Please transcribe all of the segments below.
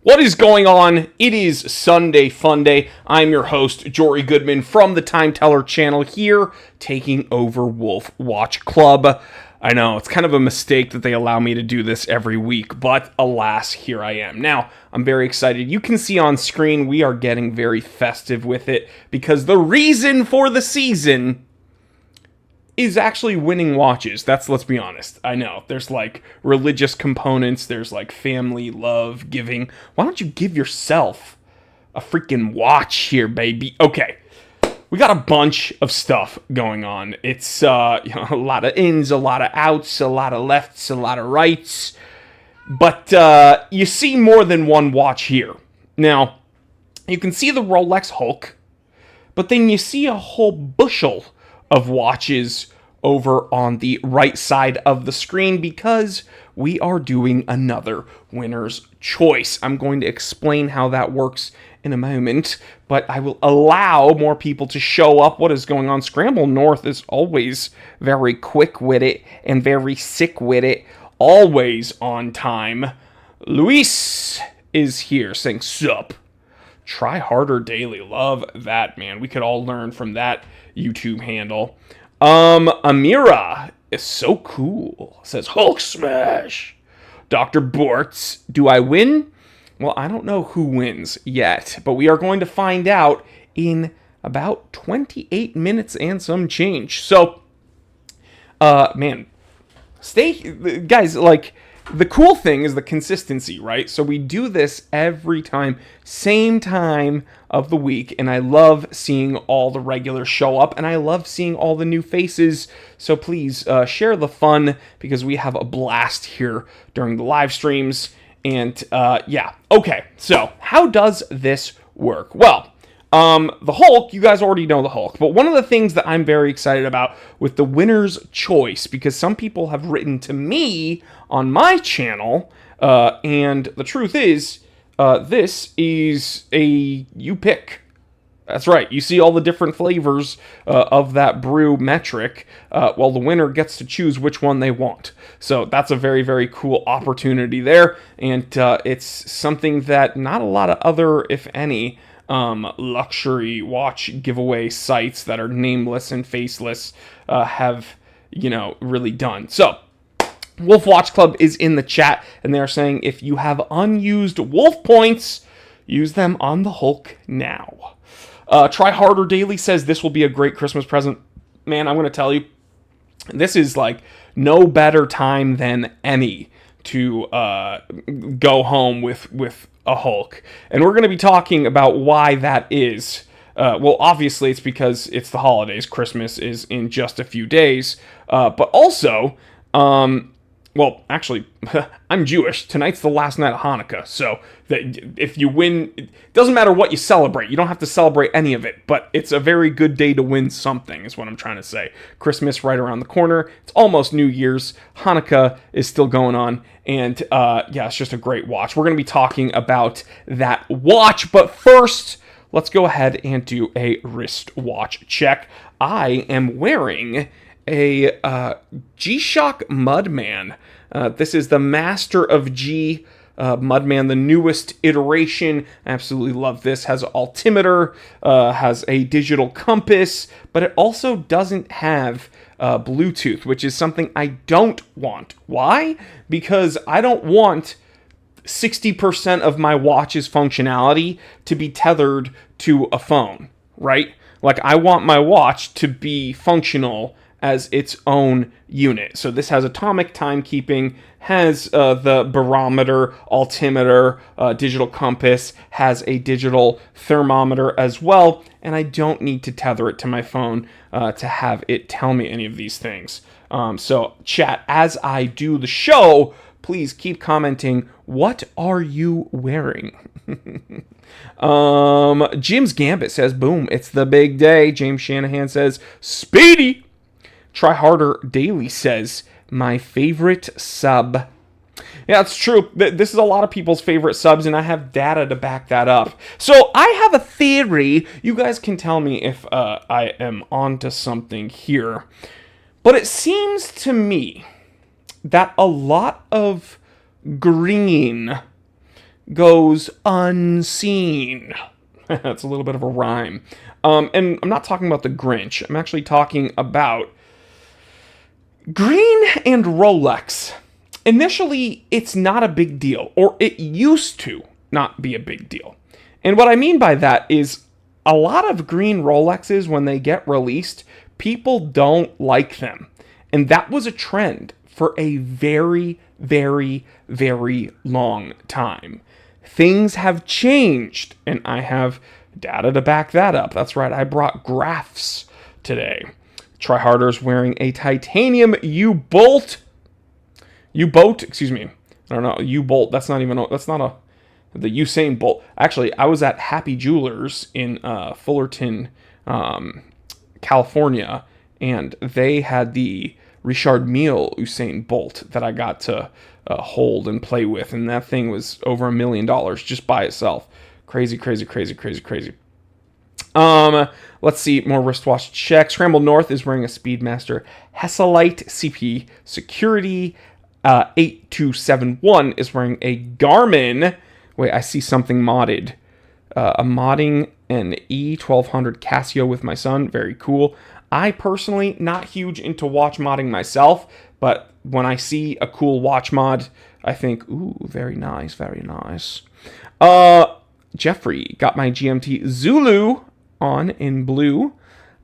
What is going on? It is Sunday Fun Day. I'm your host, Jory Goodman from the Time Teller channel here, taking over Wolf Watch Club. I know, it's kind of a mistake that they allow me to do this every week, but alas, here I am. Now, I'm very excited. You can see on screen we are getting very festive with it because the reason for the season is actually winning watches. Let's be honest. I know, there's like religious components, there's like family, love, giving. Why don't you give yourself a freaking watch here, baby? Okay, we got a bunch of stuff going on. It's a lot of ins, a lot of outs, a lot of lefts, a lot of rights. But you see more than one watch here. Now, you can see the Rolex Hulk, but then you see a whole bushel of watches over on the right side of the screen because we are doing another winner's choice. I'm going to explain how that works in a moment, but I will allow more people to show up. What is going on? Scramble North is always very quick with it and very sick with it, always on time. Luis is here saying sup. Try harder daily. Love that, man. We could all learn from that YouTube handle. Amira is so cool. Says Hulk smash. Dr. Bortz, do I win? Well, I don't know who wins yet, but we are going to find out in about 28 minutes and some change. So, man, guys, like, the cool thing is the consistency, right? So we do this every time, same time of the week, and I love seeing all the regulars show up, and I love seeing all the new faces. So please share the fun because we have a blast here during the live streams. And yeah, okay, so how does this work? Well, the Hulk, you guys already know the Hulk, but one of the things that I'm very excited about with the winner's choice, because some people have written to me on my channel, and the truth is, this is a you pick. That's right, you see all the different flavors of that Brew Metric. Well, the winner gets to choose which one they want. So that's a very, very cool opportunity there, and it's something that not a lot of other, if any, luxury watch giveaway sites that are nameless and faceless have, really done. So, Wolf Watch Club is in the chat, and they are saying if you have unused Wolf points, use them on the Hulk now. Try Harder Daily says this will be a great Christmas present. Man, I'm going to tell you, this is like no better time than any to go home with a Hulk. And we're going to be talking about why that is. Well, obviously, it's because it's the holidays. Christmas is in just a few days. But also, well, actually, I'm Jewish. Tonight's the last night of Hanukkah. So that if you win, it doesn't matter what you celebrate. You don't have to celebrate any of it. But it's a very good day to win something, is what I'm trying to say. Christmas right around the corner. It's almost New Year's. Hanukkah is still going on. And yeah, it's just a great watch. We're going to be talking about that watch. But first, let's go ahead and do a wrist watch check. I am wearing a G-Shock Mudman. This is the Master of G Mudman, the newest iteration. I absolutely love this. Has an altimeter, has a digital compass, but it also doesn't have Bluetooth, which is something I don't want. Why? Because I don't want 60% of my watch's functionality to be tethered to a phone, right? Like, I want my watch to be functional as its own unit. So this has atomic timekeeping, has the barometer, altimeter, digital compass, has a digital thermometer as well, and I don't need to tether it to my phone to have it tell me any of these things. So chat, as I do the show, please keep commenting, what are you wearing? Jim's Gambit says, boom, it's the big day. James Shanahan says, speedy. Try Harder Daily says, my favorite sub. Yeah, it's true. This is a lot of people's favorite subs, and I have data to back that up. So I have a theory. You guys can tell me if I am onto something here. But it seems to me that a lot of green goes unseen. That's a little bit of a rhyme. And I'm not talking about the Grinch. I'm actually talking about green and Rolex. Initially, it's not a big deal, or it used to not be a big deal. And what I mean by that is a lot of green Rolexes, when they get released, people don't like them. And that was a trend for a very, very, very long time. Things have changed, and I have data to back that up. That's right, I brought graphs today. Try Harder's wearing a titanium U-bolt. U-boat, excuse me. I don't know, U-bolt. That's not the Usain Bolt. Actually, I was at Happy Jewelers in Fullerton, California, and they had the Richard Mille Usain Bolt that I got to hold and play with, and that thing was over $1 million just by itself. Crazy, crazy, crazy, crazy, crazy. Let's see, more wristwatch checks. Scramble North is wearing a Speedmaster Hesalite CP Security. 8271 is wearing a Garmin. Wait, I see something modded. I'm modding an E1200 Casio with my son. Very cool. I personally, not huge into watch modding myself, but when I see a cool watch mod, I think, ooh, very nice, very nice. Jeffrey got my GMT Zulu on in blue.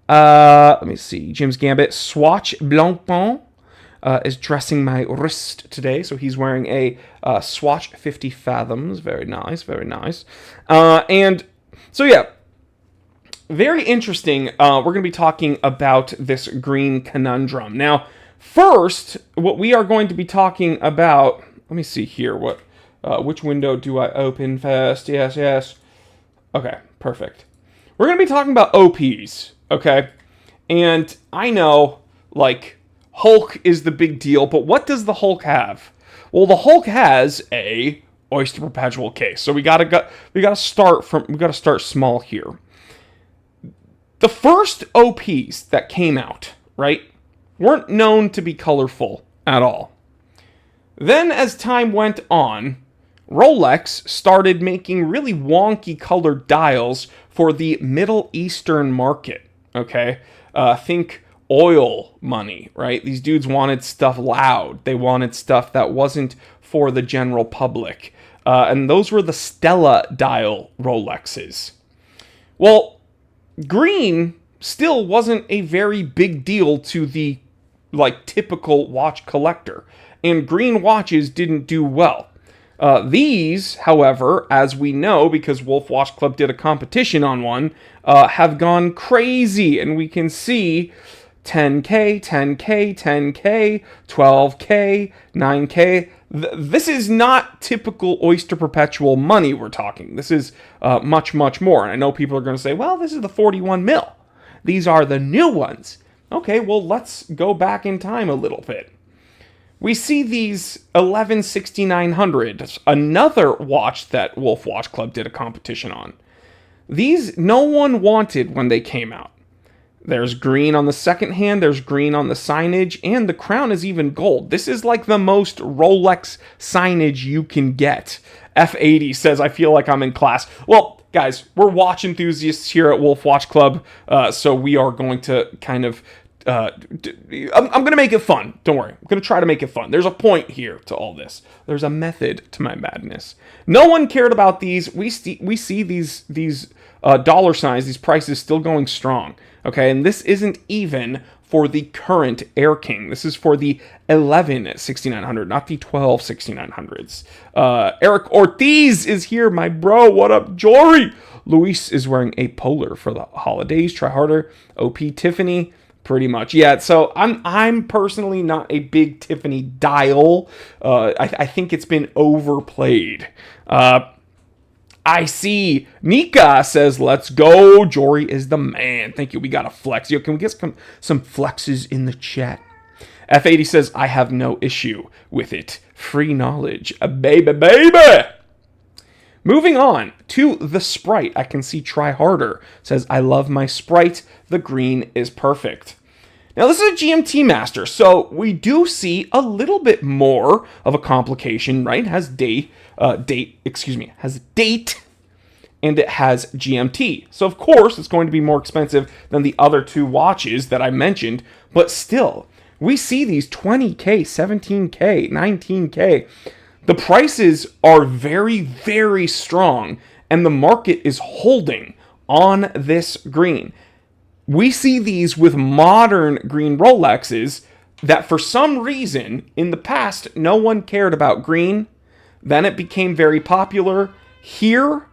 Let me see. Jim's Gambit Swatch Blancpain is dressing my wrist today, so he's wearing a Swatch 50 Fathoms. Very nice, very nice. And so, yeah, very interesting. We're going to be talking about this green conundrum. Now, first, what we are going to be talking about, let me see here, which window do I open first? Yes. Okay, perfect. We're going to be talking about OPs, okay? And I know, like, Hulk is the big deal, but what does the Hulk have? Well, the Hulk has a Oyster Perpetual case. So we gotta start small here. The first OPs that came out, right, weren't known to be colorful at all. Then as time went on, Rolex started making really wonky colored dials for the Middle Eastern market, okay? Think oil money, right? These dudes wanted stuff loud. They wanted stuff that wasn't for the general public. And those were the Stella dial Rolexes. Well, green still wasn't a very big deal to the, like, typical watch collector. And green watches didn't do well. These, however, as we know, because Wolf Watch Club did a competition on one, have gone crazy. And we can see 10K, 10K, 10K, 12K, 9K. This is not typical Oyster Perpetual money we're talking. This is much, much more. And I know people are going to say, well, this is the 41 mil. These are the new ones. Okay, well, let's go back in time a little bit. We see these 116900s, another watch that Wolf Watch Club did a competition on. These no one wanted when they came out. There's green on the second hand, there's green on the signage, and the crown is even gold. This is like the most Rolex signage you can get. F80 says, I feel like I'm in class. Well, guys, we're watch enthusiasts here at Wolf Watch Club, so we are going to kind of I'm going to make it fun. Don't worry. I'm going to try to make it fun. There's a point here to all this. There's a method to my madness. No one cared about these. We see these dollar signs, these prices still going strong. Okay, and this isn't even for the current Air King. This is for the 116900, not the 126900s. Eric Ortiz is here, my bro. What up, Jory? Luis is wearing a Polar for the holidays. Try harder. OP Tiffany. Pretty much, yeah. So I'm personally not a big Tiffany dial. I think it's been overplayed. I see Nika says, "Let's go." Jory is the man. Thank you. We got a flex. Yo, can we get some flexes in the chat? F80 says, "I have no issue with it. Free knowledge, baby." Moving on to the Sprite. I can see Try Harder says, I love my Sprite. The green is perfect. Now, this is a GMT Master, so we do see a little bit more of a complication, right? It has has date, and it has GMT. So, of course, it's going to be more expensive than the other two watches that I mentioned, but still, we see these 20K, 17K, 19K. The prices are very, very strong, and the market is holding on this green. We see these with modern green Rolexes that for some reason in the past no one cared about green. Then it became very popular. Here,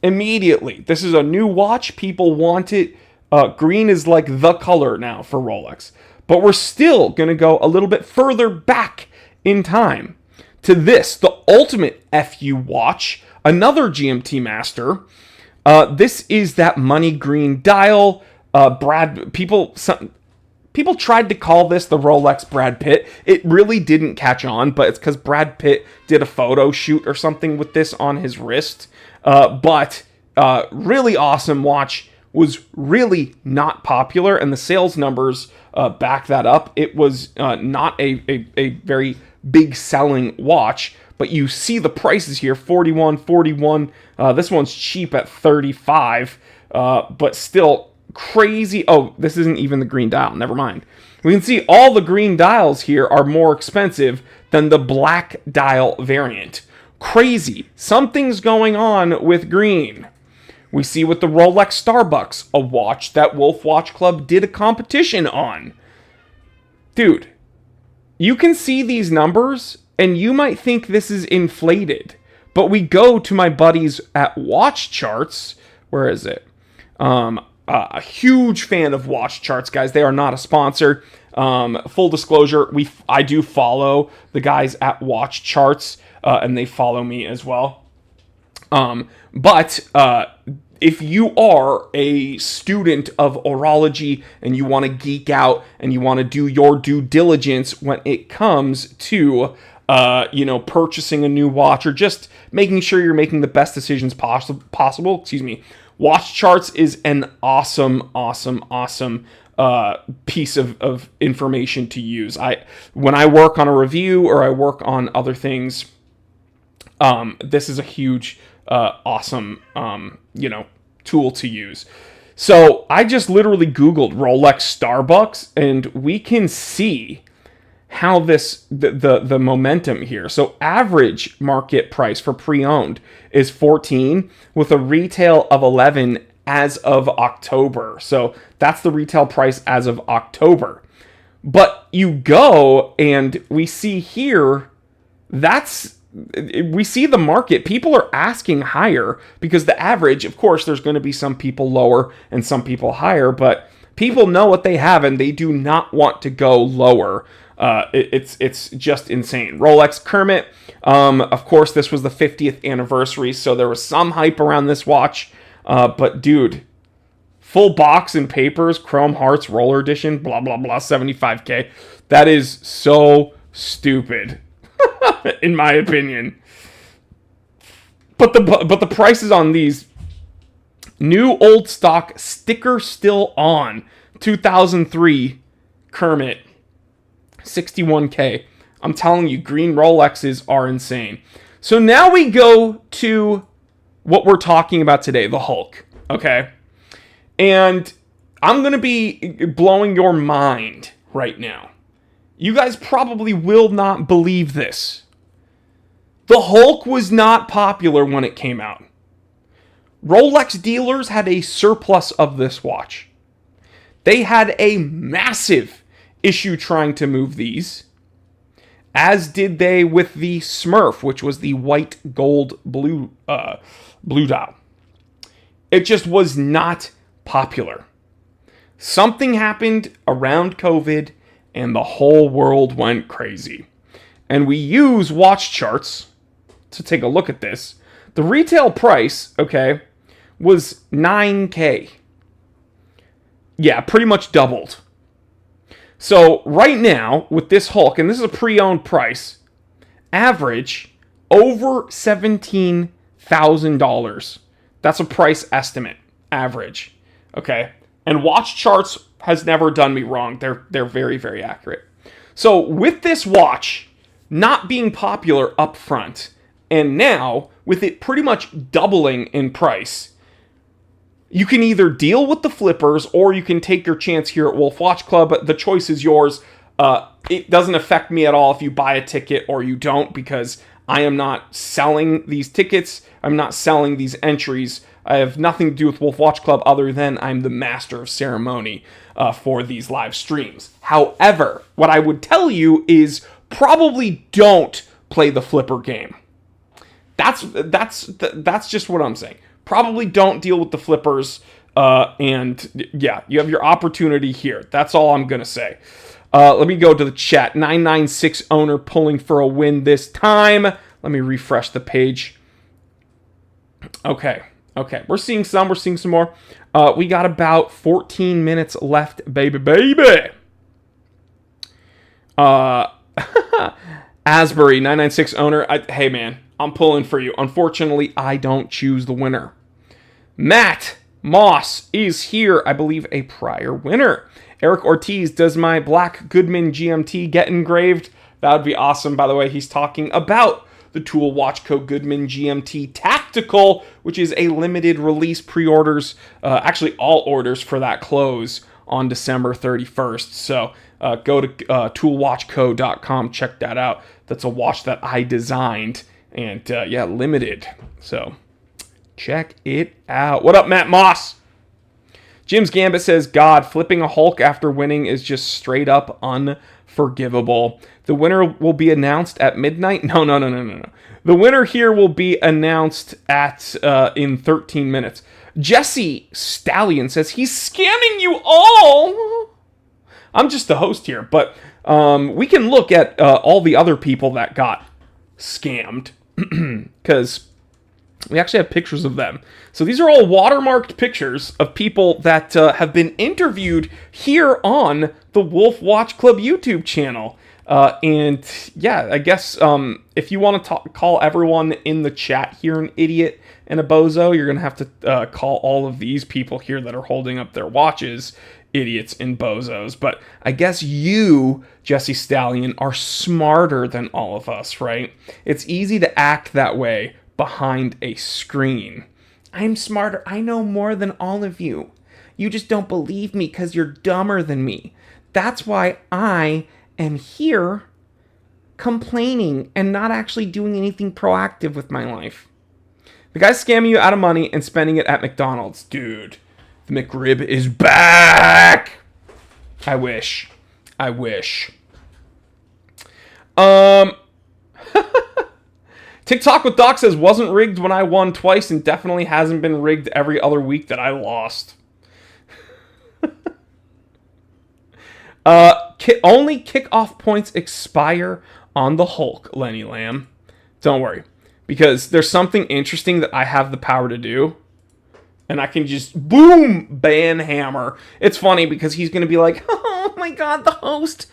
immediately, this is a new watch. People want it. Green is like the color now for Rolex. But we're still going to go a little bit further back in time to this, the ultimate FU watch, another GMT Master. This is that money green dial. People tried to call this the Rolex Brad Pitt. It really didn't catch on, but it's because Brad Pitt did a photo shoot or something with this on his wrist. But really awesome watch. Was really not popular, and the sales numbers back that up. It was not a very big selling watch, but you see the prices here, 41, 41. This one's cheap at 35, but still crazy. Oh, this isn't even the green dial. Never mind. We can see all the green dials here are more expensive than the black dial variant. Crazy. Something's going on with green. We see with the Rolex Starbucks, a watch that Wolf Watch Club did a competition on. Dude, you can see these numbers, and you might think this is inflated. But we go to my buddies at Watch Charts. Where is it? A huge fan of Watch Charts, guys. They are not a sponsor. Full disclosure, I do follow the guys at Watch Charts, and they follow me as well. But if you are a student of horology and you want to geek out and you want to do your due diligence when it comes to, purchasing a new watch or just making sure you're making the best decisions possible, Watch Charts is an awesome piece of information to use. When I work on a review or I work on other things, this is a huge awesome, tool to use. So I just literally Googled Rolex Starbucks, and we can see how the momentum here. So average market price for pre-owned is 14 with a retail of 11 as of October. So that's the retail price as of October. But you go and we see here, we see the market. People are asking higher because the average, of course, there's going to be some people lower and some people higher, but people know what they have and they do not want to go lower. It's just insane. Rolex Kermit, of course, this was the 50th anniversary, so there was some hype around this watch. But dude, full box and papers, Chrome Hearts Roller Edition, blah, blah, blah, 75K. That is so stupid. In my opinion. But the prices on these new old stock sticker still on 2003 Kermit 61K. I'm telling you, green Rolexes are insane. So now we go to what we're talking about today, the Hulk. Okay? And I'm going to be blowing your mind right now. You guys probably will not believe this. The Hulk was not popular when it came out. Rolex dealers had a surplus of this watch. They had a massive issue trying to move these, as did they with the Smurf, which was the white gold blue dial. It just was not popular. Something happened around COVID and the whole world went crazy. And we use Watch Charts to take a look at this. The retail price, okay, was 9K. Yeah, pretty much doubled. So right now, with this Hulk, and this is a pre-owned price, average over $17,000. That's a price estimate, average. Okay, And Watch Charts has never done me wrong. They're very, very accurate. So with this watch not being popular up front, and now with it pretty much doubling in price, you can either deal with the flippers or you can take your chance here at Wolf Watch Club. The choice is yours. It doesn't affect me at all if you buy a ticket or you don't, because I am not selling these tickets. I'm not selling these entries. I have nothing to do with Wolf Watch Club other than I'm the master of ceremony for these live streams. However, what I would tell you is probably don't play the flipper game. That's just what I'm saying. Probably don't deal with the flippers. And yeah, you have your opportunity here. That's all I'm going to say. Let me go to the chat. 996 owner pulling for a win this time. Let me refresh the page. Okay. We're seeing some more. We got about 14 minutes left, baby. Asbury, 996 owner. Hey, man, I'm pulling for you. Unfortunately, I don't choose the winner. Matt Moss is here. I believe a prior winner. Eric Ortiz, does my Black Goodman GMT get engraved? That would be awesome. By the way, he's talking about the Tool Watchco Goodman GMT Tactical, which is a limited release pre-orders. Actually, all orders for that close on December 31st. So go to toolwatchco.com. Check that out. That's a watch that I designed. And yeah, limited. So check it out. What up, Matt Moss? Jim's Gambit says, God, flipping a Hulk after winning is just straight up unforgivable. The winner will be announced at midnight? No. The winner here will be announced at in 13 minutes. Jesse Stallion says, he's scamming you all. I'm just the host here, but we can look at all the other people that got scammed because we actually have pictures of them. So these are all watermarked pictures of people that have been interviewed here on the Wolf Watch Club YouTube channel. And yeah, I guess if you want to call everyone in the chat here an idiot and a bozo, you're going to have to call all of these people here that are holding up their watches idiots and bozos. But I guess you, Jesse Stallion, are smarter than all of us, right? It's easy to act that way behind a screen. I'm smarter. I know more than all of you. You just don't believe me because you're dumber than me. That's why I am here complaining and not actually doing anything proactive with my life. The guy's scamming you out of money and spending it at McDonald's. Dude, the McRib is back. I wish. TikTok with Doc says, wasn't rigged when I won twice and definitely hasn't been rigged every other week that I lost. Only kickoff points expire on the Hulk, Lenny Lamb. Don't worry, because there's something interesting that I have the power to do, and I can just, boom, ban hammer. It's funny because he's going to be like, oh my god, the host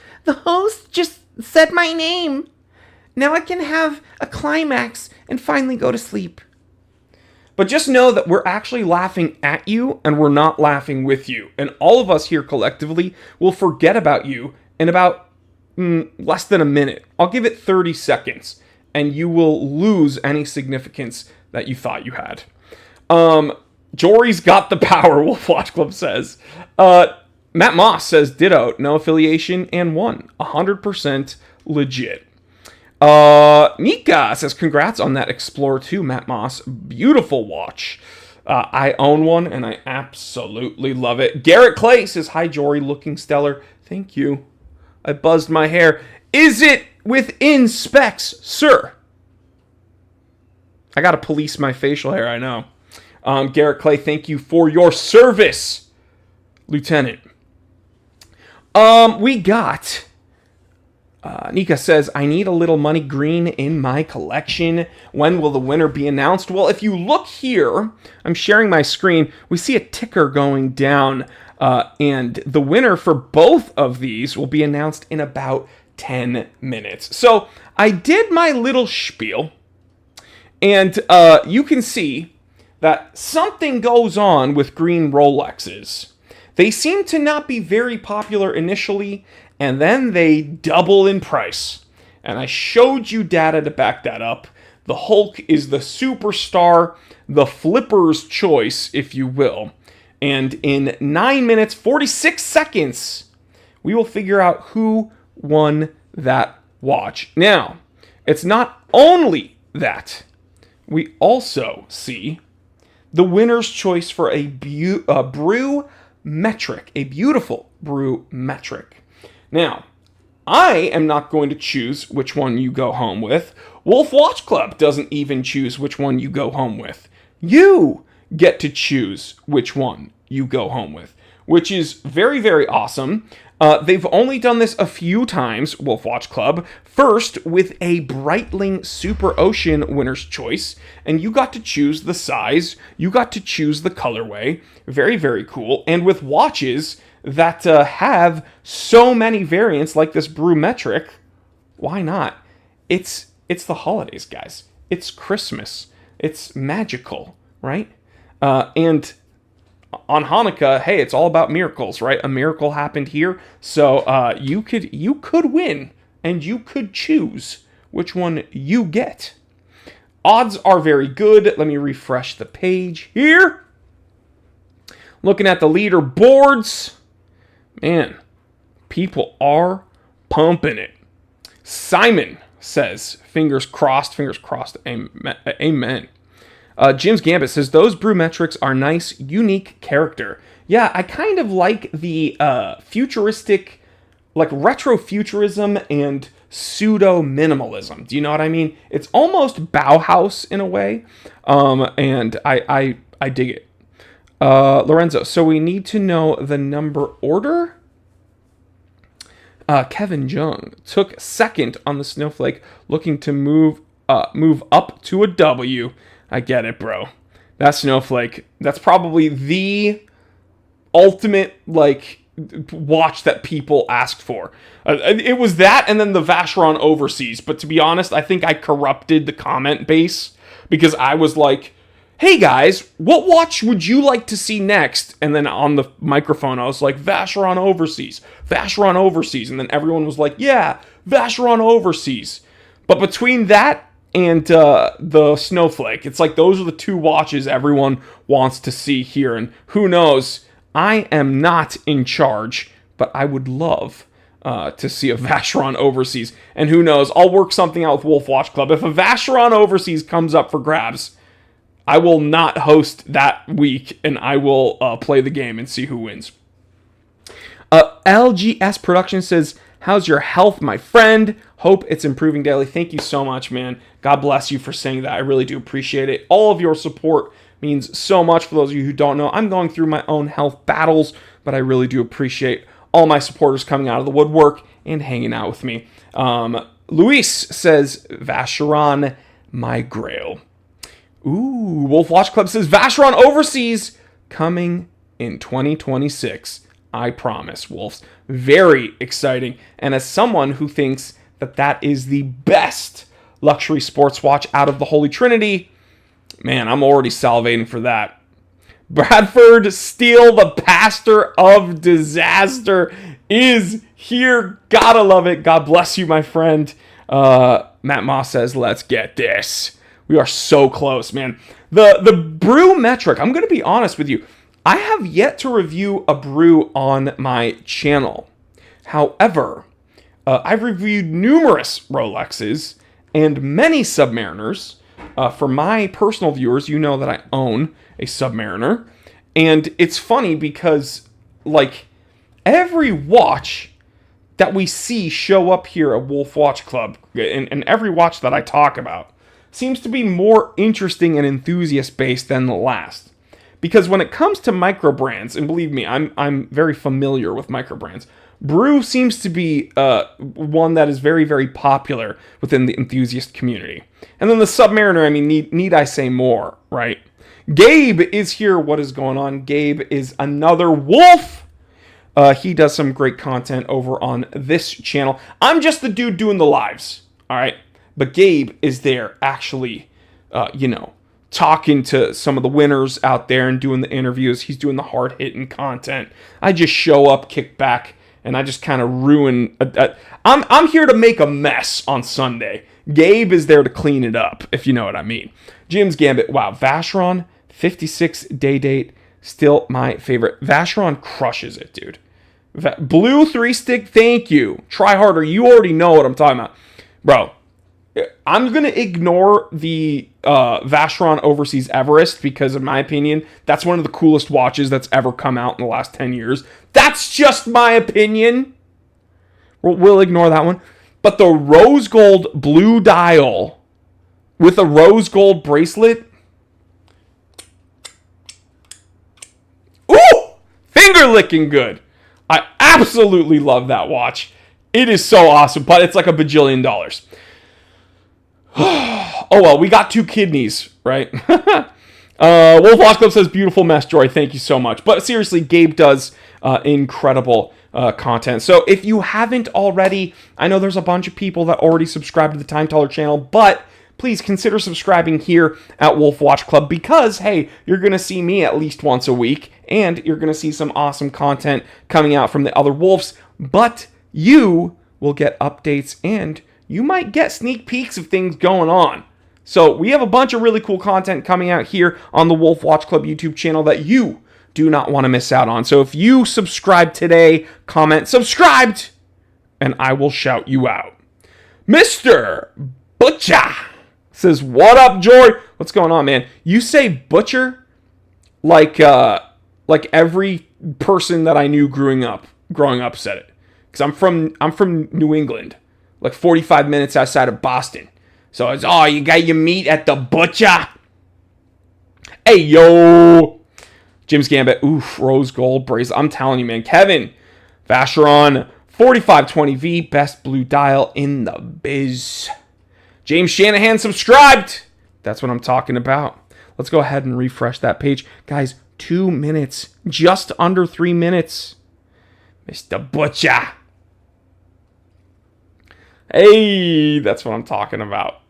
just said my name. Now I can have a climax and finally go to sleep. But just know that we're actually laughing at you and we're not laughing with you. And all of us here collectively will forget about you in about less than a minute. I'll give it 30 seconds and you will lose any significance that you thought you had. Jory's got the power, Wolf Watch Club says. Matt Moss says, ditto, no affiliation and won. 100% legit. Nika says, congrats on that Explorer 2, Matt Moss. Beautiful watch. I own one, and I absolutely love it. Garrett Clay says, hi, Jory, looking stellar. Thank you. I buzzed my hair. Is it within specs, sir? I gotta police my facial hair, I know. Garrett Clay, thank you for your service, Lieutenant. We got... Nika says, I need a little money green in my collection. When will the winner be announced? Well, if you look here, I'm sharing my screen. We see a ticker going down, and the winner for both of these will be announced in about 10 minutes. So I did my little spiel, and you can see that something goes on with green Rolexes. They seem to not be very popular initially, and then they double in price. And I showed you data to back that up. The Hulk is the superstar, the flipper's choice, if you will. And in 9 minutes, 46 seconds, we will figure out who won that watch. Now, it's not only that. We also see the winner's choice for a Brew Metric, a beautiful Brew Metric. Now, I am not going to choose which one you go home with. Wolf Watch Club doesn't even choose which one you go home with. You get to choose which one you go home with, which is very, very awesome. They've only done this a few times, Wolf Watch Club. First, with a Breitling Super Ocean winner's choice, and you got to choose the size, you got to choose the colorway. Very, very cool. And with watches that have so many variants, like this Brew Metric, why not? It's the holidays, guys. It's Christmas. It's magical, right? And on Hanukkah, hey, it's all about miracles, right? A miracle happened here, so you could win, and you could choose which one you get. Odds are very good. Let me refresh the page here. Looking at the leaderboards, man, people are pumping it. Simon says, fingers crossed, amen. Jim's Gambit says, those Brew Metrics are nice, unique character. Yeah, I kind of like the futuristic, like retro-futurism and pseudo-minimalism. Do you know what I mean? It's almost Bauhaus in a way, and I dig it. Lorenzo, so we need to know the number order? Kevin Jung took second on the Snowflake, looking to move up to a W. I get it, bro. That Snowflake, that's probably the ultimate, like, watch that people asked for. It was that and then the Vacheron Overseas. But to be honest, I think I corrupted the comment base because I was like, hey guys, what watch would you like to see next? And then on the microphone, I was like, Vacheron Overseas. And then everyone was like, yeah, Vacheron Overseas. But between that and the Snowflake, it's like those are the two watches everyone wants to see here. And who knows, I am not in charge, but I would love to see a Vacheron Overseas. And who knows, I'll work something out with Wolf Watch Club. If a Vacheron Overseas comes up for grabs, I will not host that week, and I will play the game and see who wins. LGS Production says, how's your health, my friend? Hope it's improving daily. Thank you so much, man. God bless you for saying that. I really do appreciate it. All of your support means so much. For those of you who don't know, I'm going through my own health battles, but I really do appreciate all my supporters coming out of the woodwork and hanging out with me. Luis says, Vacheron, my grail. Ooh, Wolf Watch Club says, Vacheron Overseas coming in 2026. I promise, Wolves. Very exciting. And as someone who thinks that that is the best luxury sports watch out of the Holy Trinity, man, I'm already salivating for that. Bradford Steele, the pastor of disaster, is here. Gotta love it. God bless you, my friend. Matt Moss says, let's get this. We are so close, man. The Brew Metric, I'm going to be honest with you. I have yet to review a brew on my channel. However, I've reviewed numerous Rolexes and many Submariners. For my personal viewers, you know that I own a Submariner. And it's funny because, like, every watch that we see show up here at Wolf Watch Club, and every watch that I talk about, seems to be more interesting and enthusiast-based than the last. Because when it comes to micro brands, and believe me, I'm very familiar with micro brands, Brew seems to be one that is very, very popular within the enthusiast community. And then the Submariner, I mean, need I say more, right? Gabe is here. What is going on? Gabe is another wolf. He does some great content over on this channel. I'm just the dude doing the lives, all right? But Gabe is there actually, talking to some of the winners out there and doing the interviews. He's doing the hard-hitting content. I just show up, kick back, and I just kind of ruin. I'm here to make a mess on Sunday. Gabe is there to clean it up, if you know what I mean. Jim's Gambit. Wow, Vacheron, 56 day date, still my favorite. Vacheron crushes it, dude. Blue 3-stick, thank you. Try harder. You already know what I'm talking about. Bro, I'm going to ignore the Vacheron Overseas Everest because, in my opinion, that's one of the coolest watches that's ever come out in the last 10 years. That's just my opinion. We'll ignore that one. But the rose gold blue dial with a rose gold bracelet. Ooh! Finger licking good. I absolutely love that watch. It is so awesome, but it's like $1 bajillion. Oh well, we got 2 kidneys, right? Wolf Watch Club says, beautiful mess, Joy. Thank you so much. But seriously, Gabe does incredible content. So if you haven't already, I know there's a bunch of people that already subscribe to the Time Teller channel, but please consider subscribing here at Wolf Watch Club because, hey, you're going to see me at least once a week, and you're going to see some awesome content coming out from the other Wolves, but you will get updates, and you might get sneak peeks of things going on. So we have a bunch of really cool content coming out here on the Wolf Watch Club YouTube channel that you do not want to miss out on. So if you subscribe today, comment subscribed, and I will shout you out. Mr. Butcher says, what up, Joy? What's going on, man? You say butcher like every person that I knew growing up said it. Because I'm from New England, like 45 minutes outside of Boston. So it's, oh, you got your meat at the butcher. Hey, yo. Jim's Gambit. Oof, rose gold bracelet. I'm telling you, man. Kevin, Vacheron, 4520V, best blue dial in the biz. James Shanahan subscribed. That's what I'm talking about. Let's go ahead and refresh that page. Guys, 2 minutes. Just under 3 minutes. Mr. Butcher. Hey, that's what I'm talking about.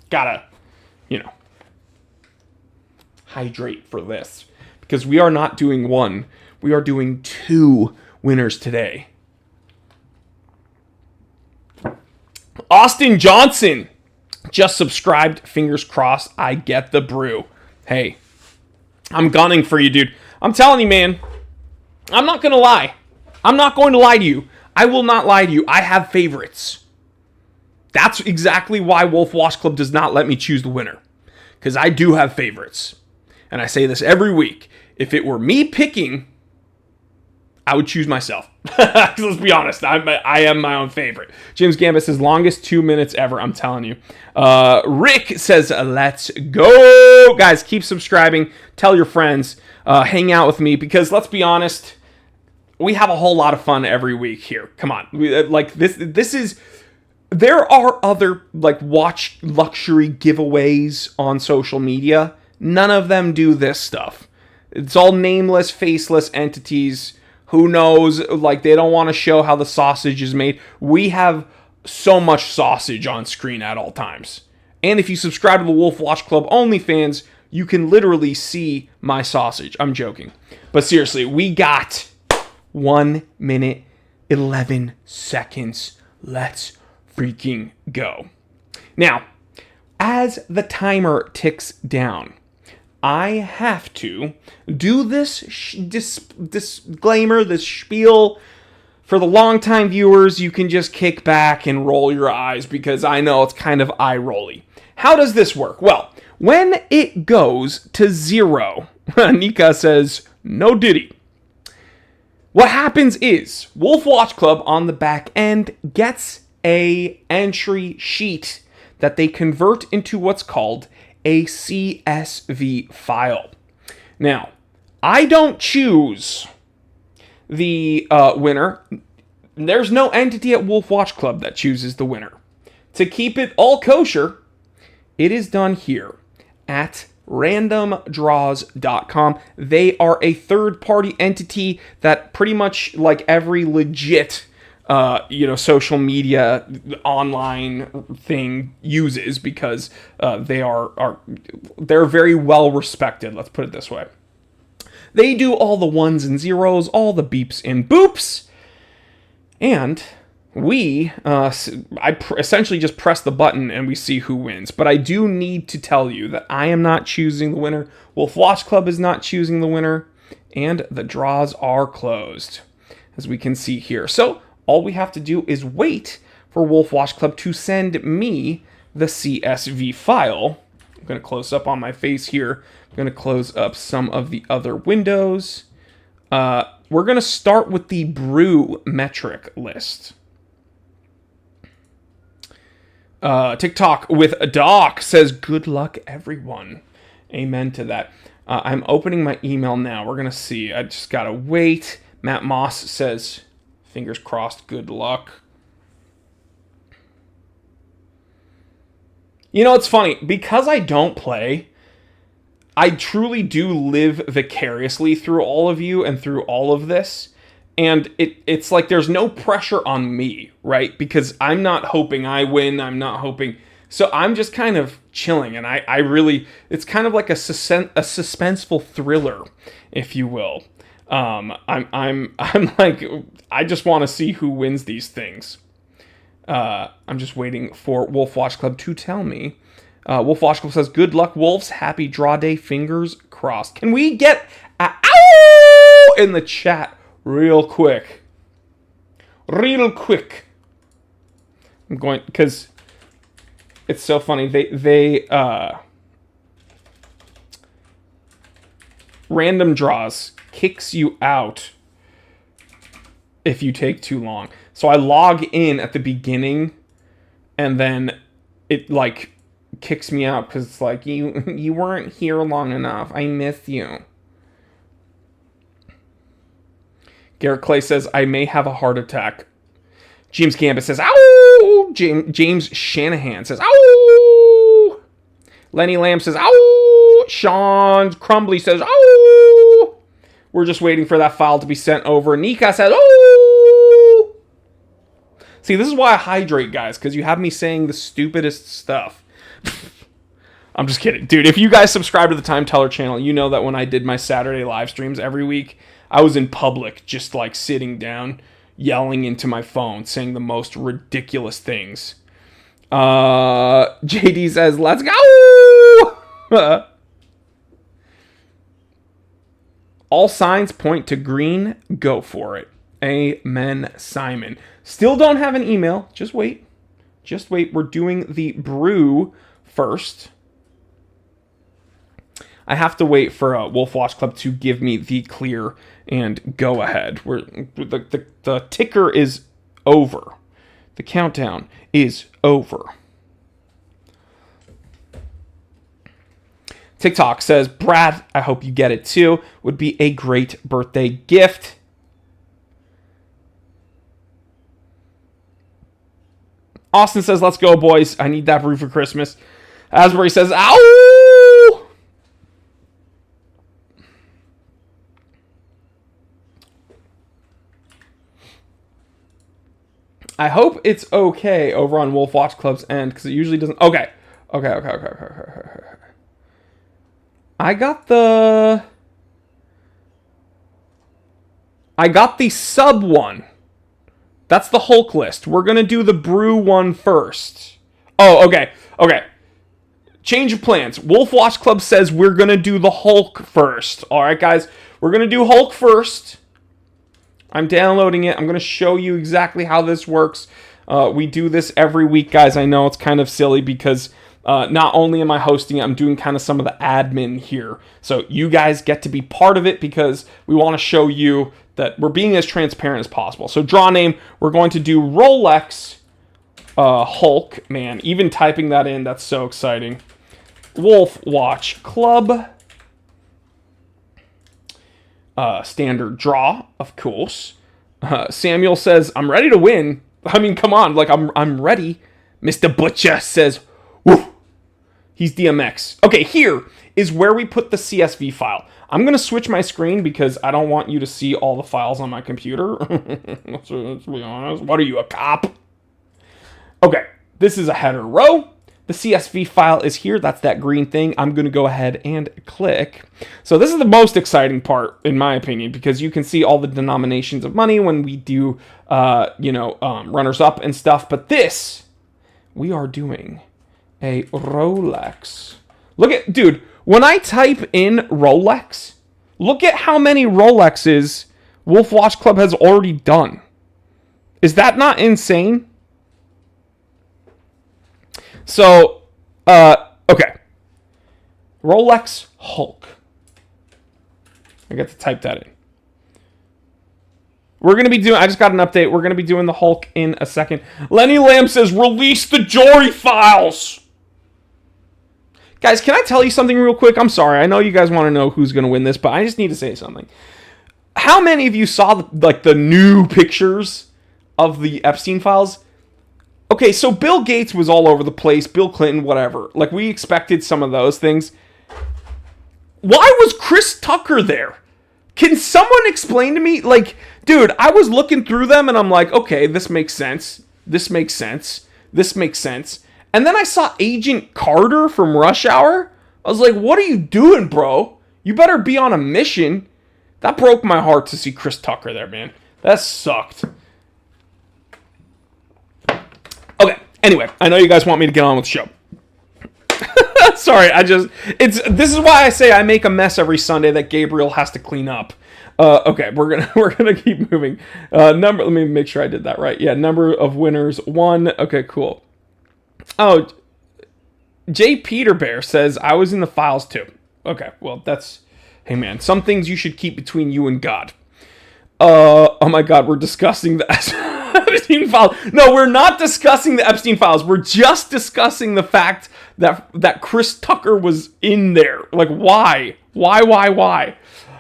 Gotta, hydrate for this. Because we are not doing one. We are doing 2 winners today. Austin Johnson just subscribed. Fingers crossed I get the brew. Hey, I'm gunning for you, dude. I'm telling you, man. I'm not going to lie. I'm not going to lie to you. I will not lie to you. I have favorites. That's exactly why Wolf Watch Club does not let me choose the winner. Because I do have favorites. And I say this every week. If it were me picking, I would choose myself. Let's be honest. I am my own favorite. James Gambit says, longest 2 minutes ever. I'm telling you. Rick says, let's go. Guys, keep subscribing. Tell your friends. Hang out with me. Because let's be honest, we have a whole lot of fun every week here. Come on. This is... There are other watch luxury giveaways on social media. None of them do this stuff. It's all nameless, faceless entities. Who knows? They don't want to show how the sausage is made. We have so much sausage on screen at all times. And if you subscribe to the Wolf Watch Club OnlyFans, you can literally see my sausage. I'm joking. But seriously, we got 1 minute, 11 seconds. Let's freaking go. Now, as the timer ticks down, I have to do this disclaimer, this spiel. For the longtime viewers, you can just kick back and roll your eyes because I know it's kind of eye-rolly. How does this work? Well, when it goes to 0, Nika says, no diddy. What happens is Wolf Watch Club on the back end gets a entry sheet that they convert into what's called a CSV file. Now, I don't choose the winner. There's no entity at Wolf Watch Club that chooses the winner. To keep it all kosher, it is done here at randomdraws.com. They are a third-party entity that pretty much like every legit social media online thing uses, because they're very well respected. Let's put it this way. They do all the ones and zeros, all the beeps and boops, and I essentially just press the button and we see who wins. But I do need to tell you that I am not choosing the winner. Wolf Watch Club is not choosing the winner, and the draws are closed, as we can see here. So all we have to do is wait for Wolf Watch Club to send me the CSV file. I'm going to close up on my face here. I'm going to close up some of the other windows. We're going to start with the Brew Metric list. TikTok with a doc says, good luck, everyone. Amen to that. I'm opening my email now. We're going to see. I just got to wait. Matt Moss says, fingers crossed, good luck. It's funny. Because I don't play, I truly do live vicariously through all of you and through all of this. And it's like there's no pressure on me, right? Because I'm not hoping I win. I'm not hoping. So I'm just kind of chilling. And I really, it's kind of like a suspenseful thriller, if you will. I'm like, I just want to see who wins these things. I'm just waiting for Wolf Watch Club to tell me. Wolf Watch Club says, good luck, Wolves. Happy draw day. Fingers crossed. Can we get a ow in the chat real quick? Real quick. I'm going, because it's so funny. They random draws kicks you out if you take too long. So I log in at the beginning, and then it like kicks me out because it's like you weren't here long enough. I miss you. Garrett Clay says, I may have a heart attack. James Gambit says, ow! James Shanahan says, ow! Lenny Lamb says, ow! Sean Crumbly says, ow! We're just waiting for that file to be sent over. Nika says, ow! See, this is why I hydrate, guys, because you have me saying the stupidest stuff. I'm just kidding. Dude, if you guys subscribe to the Time Teller channel, you know that when I did my Saturday live streams every week, I was in public, just like sitting down, yelling into my phone, saying the most ridiculous things. JD says, let's go! All signs point to green. Go for it. Amen, Simon. Still don't have an email. Just wait. Just wait. We're doing the brew first. I have to wait for Wolf Watch Club to give me the clear and go ahead. The ticker is over. The countdown is over. TikTok says, Brad, I hope you get it too. Would be a great birthday gift. Austin says, let's go, boys. I need that brew for Christmas. Asbury says, ow! I hope it's okay over on Wolf Watch Club's end, because it usually doesn't. Okay. I got the sub one. That's the Hulk list. We're going to do the brew one first. Oh, okay. Change of plans. Wolf Watch Club says we're going to do the Hulk first. All right, guys. We're going to do Hulk first. I'm downloading it. I'm going to show you exactly how this works. We do this every week, guys. I know it's kind of silly because not only am I hosting it, I'm doing kind of some of the admin here. So you guys get to be part of it because we want to show you that we're being as transparent as possible. So draw name, we're going to do Rolex Hulk. Man, even typing that in, that's so exciting. Wolf Watch Club. Standard draw, of course. Samuel says, I'm ready to win. I mean, come on, like I'm ready. Mr. Butcher says, woo. He's DMX. Okay, here is where we put the CSV file. I'm going to switch my screen because I don't want you to see all the files on my computer. Let's be honest. What are you, a cop? Okay, this is a header row. The CSV file is here. That's that green thing. I'm going to go ahead and click. So this is the most exciting part, in my opinion, because you can see all the denominations of money when we do, runners up and stuff. But this, we are doing a Rolex. Look at, dude, when I type in Rolex, look at how many Rolexes Wolf Watch Club has already done. Is that not insane? So, okay. Rolex Hulk. I got to type that in. We're going to be doing, I just got an update. We're going to be doing the Hulk in a second. Lenny Lamb says, release the Jory files. Guys, can I tell you something real quick? I'm sorry. I know you guys want to know who's going to win this, but I just need to say something. How many of you saw the new pictures of the Epstein files? Okay, so Bill Gates was all over the place, Bill Clinton, whatever. Like, we expected some of those things. Why was Chris Tucker there? Can someone explain to me? Like, dude, I was looking through them and I'm like, okay, this makes sense. This makes sense. This makes sense. And then I saw Agent Carter from Rush Hour. I was like, what are you doing, bro? You better be on a mission. That broke my heart to see Chris Tucker there, man. That sucked. Okay, anyway, I know you guys want me to get on with the show. Sorry, this is why I say I make a mess every Sunday that Gabriel has to clean up. Okay, we're gonna keep moving. Let me make sure I did that right. Yeah, number of winners 1. Okay, cool. Oh, J. Peter Bear says I was in the files too. Okay, well hey man, some things you should keep between you and God. Oh my God, we're discussing the Epstein files. No, we're not discussing the Epstein files. We're just discussing the fact that Chris Tucker was in there. Like, why? Why?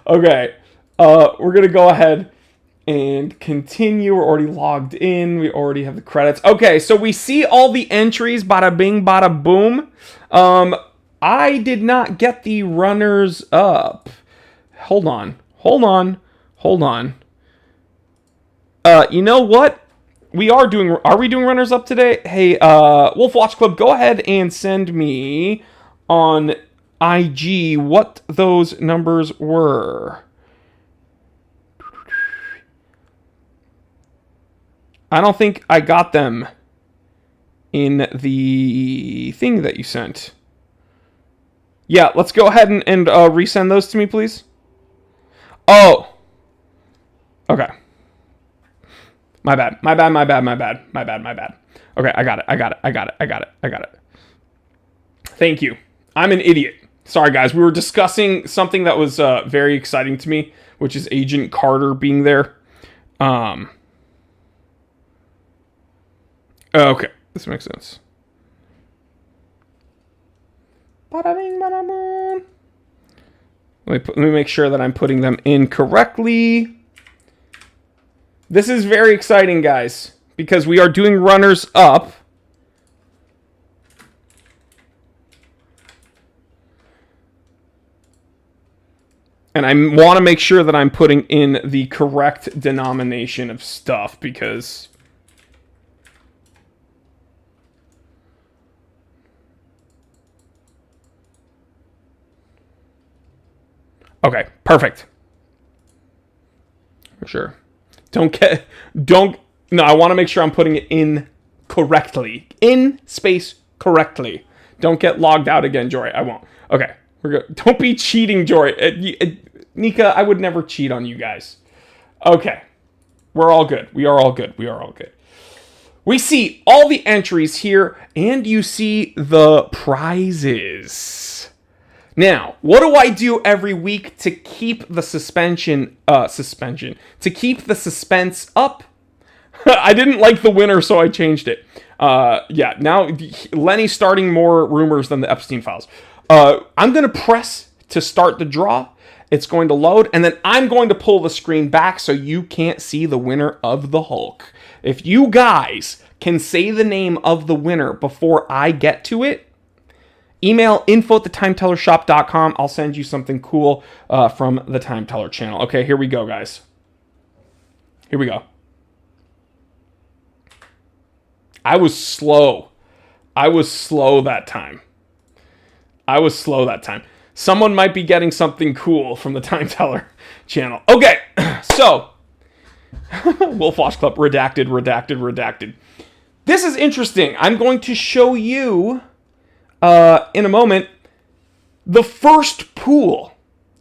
Okay, we're gonna go ahead and continue. We're already logged in. We already have the credits. Okay, so we see all the entries. Bada bing, bada boom. I did not get the runners up. Hold on. You know what? Are we doing runners up today? Hey, Wolf Watch Club, go ahead and send me on IG what those numbers were. I don't think I got them in the thing that you sent. Yeah, let's go ahead and resend those to me, please. Oh. Okay. My bad. Okay, I got it. Thank you. I'm an idiot. Sorry, guys. We were discussing something that was very exciting to me, which is Agent Carter being there. Okay, this makes sense. Bada bing, bada boom. Let me make sure that I'm putting them in correctly. This is very exciting, guys, because we are doing runners up. And I want to make sure that I'm putting in the correct denomination of stuff because... Okay, perfect. For sure. No, I want to make sure I'm putting it in correctly. In space correctly. Don't get logged out again, Jory. I won't. Okay, we're good. Don't be cheating, Jory. Nika, I would never cheat on you guys. Okay, we're all good. We are all good. We see all the entries here, and you see the prizes. Now, what do I do every week to keep the to keep the suspense up? I didn't like the winner, so I changed it. Yeah, now Lenny's starting more rumors than the Epstein files. I'm going to press to start the draw. It's going to load, and then I'm going to pull the screen back so you can't see the winner of the Hulk. If you guys can say the name of the winner before I get to it, email info@thetimetellershop.com. I'll send you something cool from the Time Teller channel. Okay, here we go, guys. Here we go. I was slow that time. Someone might be getting something cool from the Time Teller channel. Okay, so Wolf Watch Club, redacted. This is interesting. I'm going to show you in a moment the first pool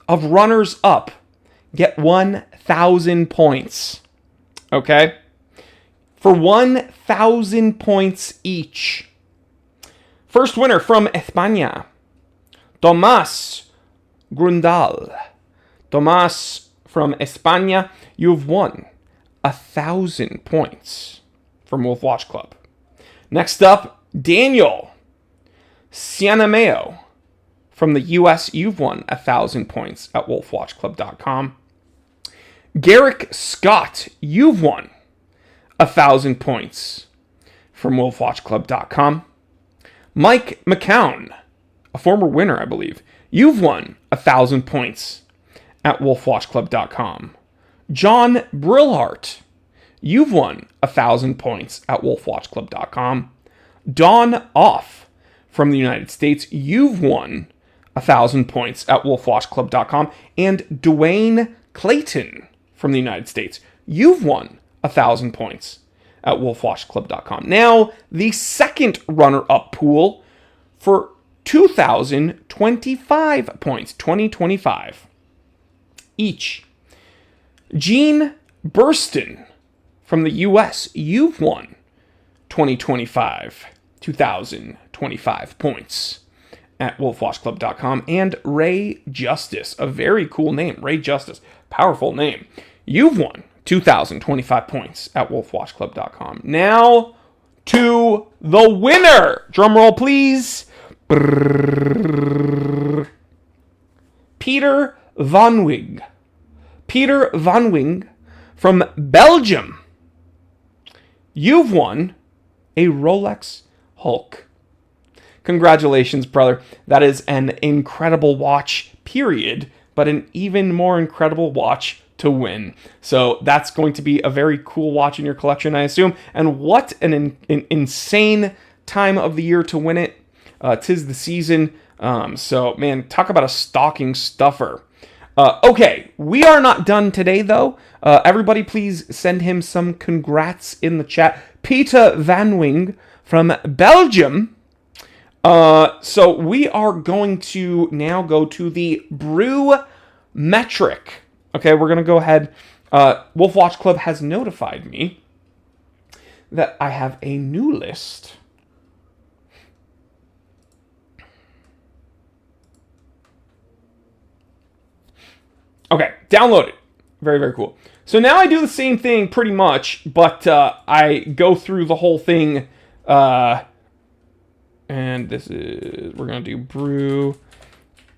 of runners up get 1,000 points. Okay? For 1,000 points each. First winner from España, Tomás Grundal. Tomás from España, you've won 1,000 points from Wolf Watch Club. Next up, Daniel Cianameo from the US, you've won 1,000 points at wolfwatchclub.com. Garrick Scott, you've won 1,000 points from wolfwatchclub.com. Mike McCown, a former winner, I believe, you've won 1,000 points at wolfwatchclub.com. John Brillhart, you've won 1,000 points at wolfwatchclub.com. Dawn Off from the United States, you've won 1,000 points at wolfwatchclub.com. And Dwayne Clayton from the United States, you've won 1,000 points at wolfwatchclub.com. Now, the second runner-up pool for 2,025 points, 2025 each. Gene Burston from the US, you've won 2,025 points at wolfwatchclub.com. And Ray Justice, a very cool name, Ray Justice, powerful name. You've won 2,025 points at wolfwatchclub.com. Now to the winner. Drum roll, please. Peter Van Wing. Peter Van Wing from Belgium. You've won a Rolex Hulk. Congratulations, brother. That is an incredible watch, period, but an even more incredible watch to win. So that's going to be a very cool watch in your collection, I assume. And what an insane time of the year to win it. 'Tis the season. So, man, talk about a stocking stuffer. Okay, we are not done today, though. Everybody, please send him some congrats in the chat. Peter Van Wing from Belgium. So we are going to now go to the Brew Metric. Okay, we're going to go ahead. Wolf Watch Club has notified me that I have a new list. Okay, download it. Very, very cool. So now I do the same thing pretty much, but I go through the whole thing. And this is, we're going to do Brew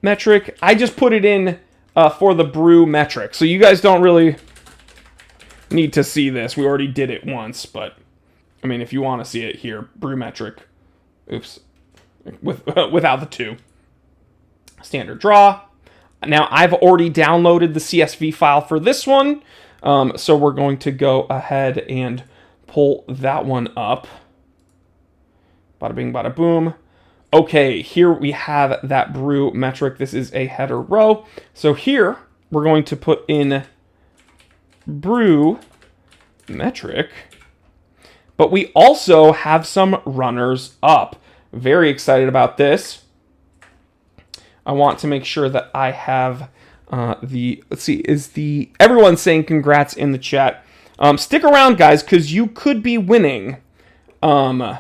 Metric. I just put it in for the Brew Metric. So you guys don't really need to see this. We already did it once, but I mean, if you want to see it here, Brew Metric. Oops. Without the two. Standard draw. Now, I've already downloaded the CSV file for this one, so we're going to go ahead and pull that one up. Bada bing, bada boom. Okay, here we have that Brew Metric. This is a header row. So here, we're going to put in Brew Metric, but we also have some runners up. Very excited about this. I want to make sure that I have let's see, everyone's saying congrats in the chat. Stick around, guys, because you could be winning some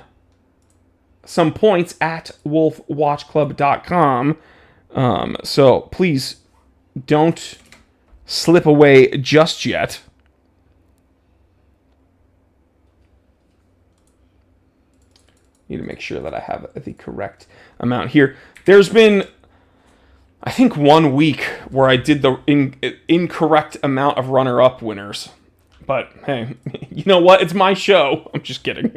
points at wolfwatchclub.com. So please don't slip away just yet. Need to make sure that I have the correct amount here. There's been, I think, 1 week where I did the incorrect amount of runner-up winners. But, hey, you know what? It's my show. I'm just kidding.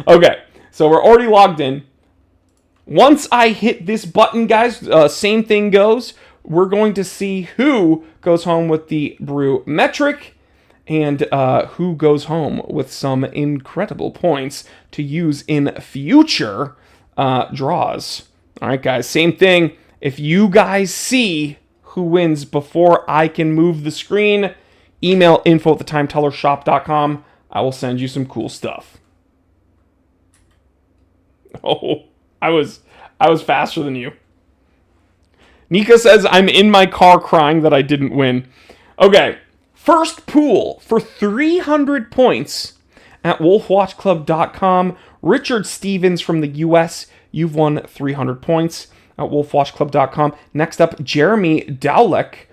Okay, so we're already logged in. Once I hit this button, guys, same thing goes. We're going to see who goes home with the Brew Metric and who goes home with some incredible points to use in future draws. All right, guys, same thing. If you guys see who wins before I can move the screen, email info@thetimetellershop.com. I will send you some cool stuff. Oh, I was faster than you. Nika says, I'm in my car crying that I didn't win. Okay, first pool for 300 points at wolfwatchclub.com. Richard Stevens from the U.S., you've won 300 points at wolfwatchclub.com. Next up, Jeremy Dowlick,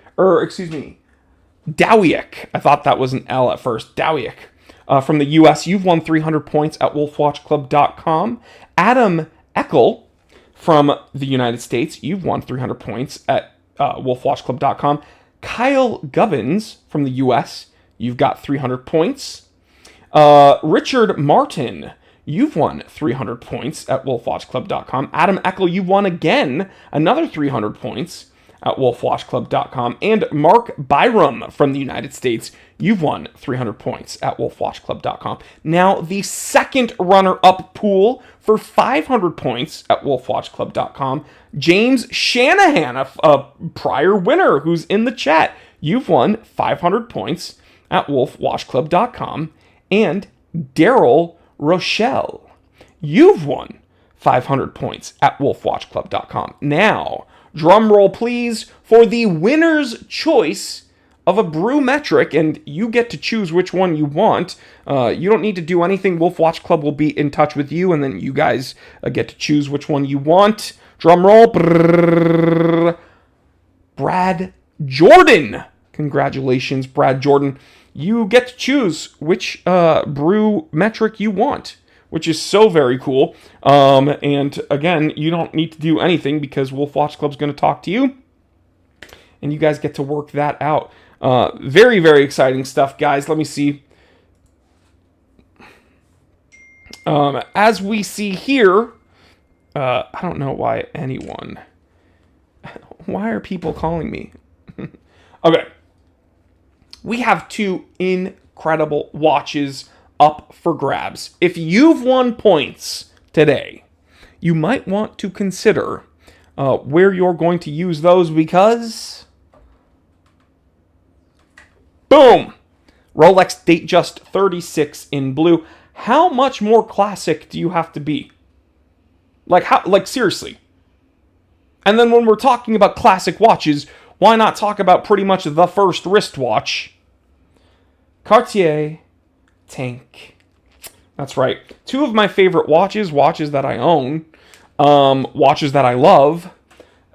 Dowiek. I thought that was an L at first. Dowiek. From the U.S., you've won 300 points at wolfwatchclub.com. Adam Eckel from the United States, you've won 300 points at wolfwatchclub.com. Kyle Gubbins from the U.S., you've got 300 points. Richard Martin, you've won 300 points at wolfwatchclub.com. Adam Eckel, you won again, another 300 points at wolfwatchclub.com. And Mark Byram from the United States, you've won 300 points at wolfwatchclub.com. Now, the second runner-up pool for 500 points at wolfwatchclub.com, James Shanahan, a prior winner who's in the chat, you've won 500 points at wolfwatchclub.com. And Daryl Rochelle, you've won 500 points at wolfwatchclub.com. Now, drum roll please for the winner's choice of a Brew Metric, and you get to choose which one you want. You don't need to do anything. Wolf Watch Club will be in touch with you, and then you guys get to choose which one you want. Drum roll. Brad Jordan. Congratulations, Brad Jordan. You get to choose which Brew Metric you want, which is so very cool. And again, you don't need to do anything because Wolf Watch Club's going to talk to you, and you guys get to work that out. Very, very exciting stuff, guys. Let me see. As we see here, I don't know why anyone... Why are people calling me? Okay. We have two incredible watches up for grabs. If you've won points today, you might want to consider where you're going to use those because... Boom! Rolex Datejust 36 in blue. How much more classic do you have to be? Like seriously. And then when we're talking about classic watches, why not talk about pretty much the first wristwatch? Cartier Tank. That's right. Two of my favorite watches that I own, watches that I love,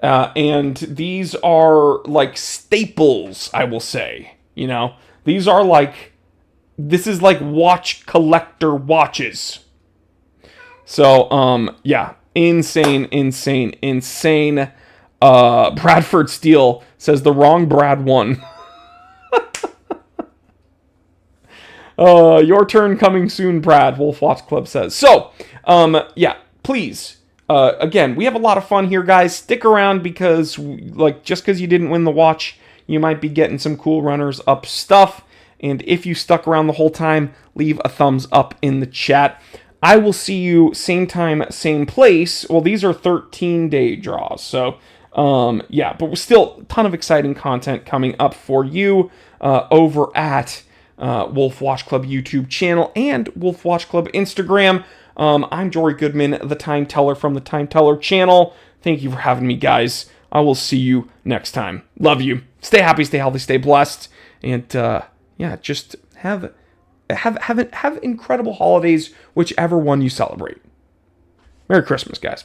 and these are like staples, I will say. You know, these are like, this is like watch collector watches. So, yeah, insane. Bradford Steele says the wrong Brad won. Your turn coming soon, Brad, Wolf Watch Club says. So, yeah, please. Again, we have a lot of fun here, guys. Stick around because, just because you didn't win the watch, you might be getting some cool runners-up stuff. And if you stuck around the whole time, leave a thumbs up in the chat. I will see you same time, same place. Well, these are 13-day draws. So, yeah, but we're still a ton of exciting content coming up for you over at Wolf Watch Club YouTube channel and Wolf Watch Club Instagram. I'm Jory Goodman, the Time Teller from the Time Teller channel. Thank you for having me, guys. I will see you next time. Love you. Stay happy, stay healthy, stay blessed, and yeah, just have incredible holidays, whichever one you celebrate. Merry Christmas, guys.